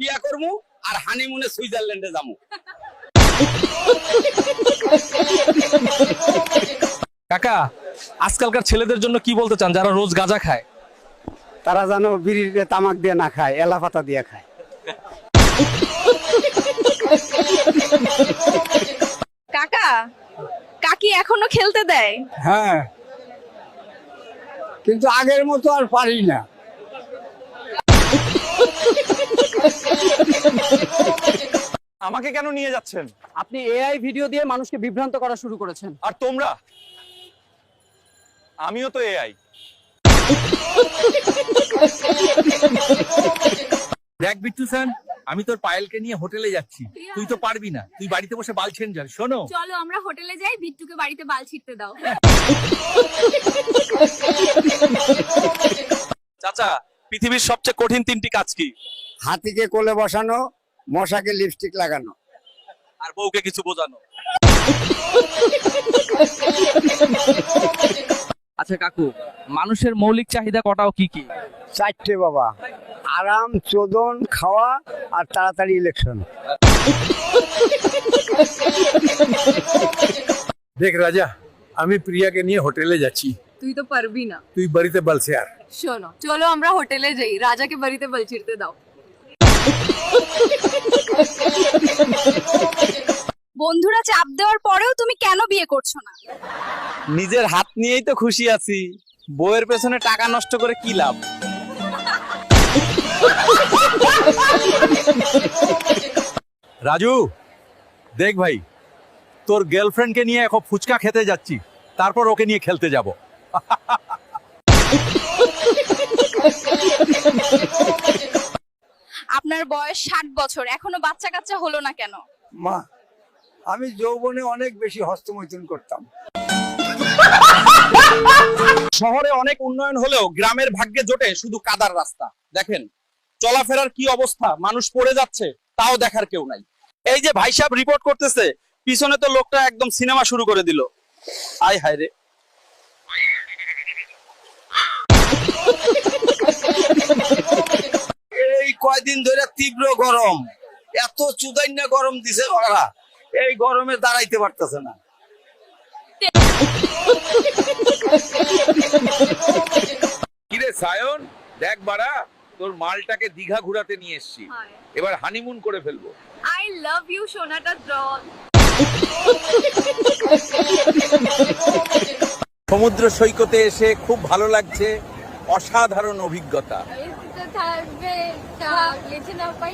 বিয়া করমু আর হানিমুনে সুইজারল্যান্ডে যামু। কাকা, আজকালকার ছেলেদের জন্য কি বলতে চান যারা রোজ গাঁজা খায়? তারা যেন বিড়ির তামাক দিয়ে না খায়, এলা পাতা দিয়ে খায়। কাকা, কাকি এখনো খেলতে দেয়? হ্যাঁ, কিন্তু আগের মতো আর পারি না। আমাকে কেন নিয়ে যাচ্ছেন? আপনি এআই ভিডিও দিয়ে মানুষকে বিভ্রান্ত করা শুরু করেছেন। আর তোমরা? আমিও তো এআই। দেখ বিট্টু স্যার, আমি তোর পায়েলকে নিয়ে হোটেলে যাচ্ছি, তুই তো পারবি না, তুই বাড়িতে বসে বাল ছেন যান। শোনো, চলো আমরা হোটেলে যাই, বিট্টুকে বাড়িতে বাল ছিটতে দাও। চাচা, পৃথিবীর সবচেয়ে কঠিন 3টি কাজ কি? হাতিকে কোলে বসানো, মশাকে লিপস্টিক লাগানো, আর বউকে কিছু বোঝানো। আচ্ছা কাকু, মানুষের মৌলিক চাহিদা কটাও কি কি? 4টে বাবা: আরাম, চোদন, খাওয়া আর তাড়াতাড়ি ইলেকশন। দেখ রাজা, আমি প্রিয়াকে নিয়ে হোটেলে যাচ্ছি, তুই তো পারবি না। তুই বাড়িতে বলছে আর। শোনো, চলো আমরা হোটেলে যাই, রাজাকে বাড়িতে বাল ছিড়তে দাও। বন্ধুরা চাপ দেওয়ার পরেও তুমি কেন বিয়ে করছো না? নিজের হাত নিয়েই তো খুশি আছি, বউয়ের পেছনে টাকা নষ্ট করে কি লাভ? রাজু, দেখ ভাই, তোর গার্লফ্রেন্ডকে নিয়ে এখন ফুচকা খেতে যাচ্ছি, তারপর ওকে নিয়ে খেলতে যাব। আপনার বয়স 60 বছর, এখনো বাচ্চা কাচ্চা হলো না কেন? মা, আমি যৌবনে অনেক বেশি হস্তমৈথুন করতাম। শহরে অনেক উন্নয়ন হলেও গ্রামের ভাগ্যে জোটে শুধু কাদার রাস্তা। দেখেন চলাফেরার কি অবস্থা, মানুষ পড়ে যাচ্ছে, তাও দেখার কেউ নাই। এই যে ভাই সাহেব রিপোর্ট করতেছে, পিছনে তো লোকটা একদম সিনেমা শুরু করে দিল। আয় হায় রে। এই কয়দিন ধরে তীব্র গরম, এত চুদাইন্না গরম দিছে ওরা, এই গরমে দাঁড়াইতে পারতেছে না। কিরে সায়ন, দেখ বাড়া, তোর মালটাকে দীঘা ঘুরাতে নিয়ে এসেছি, এবার হানিমুন করে ফেলবো। আই লাভ ইউ সোনাটা ডল। সমুদ্র সৈকতে এসে খুব ভালো লাগছে, অসাধারণ অভিজ্ঞতা। থাকবে, থাকলে না পাই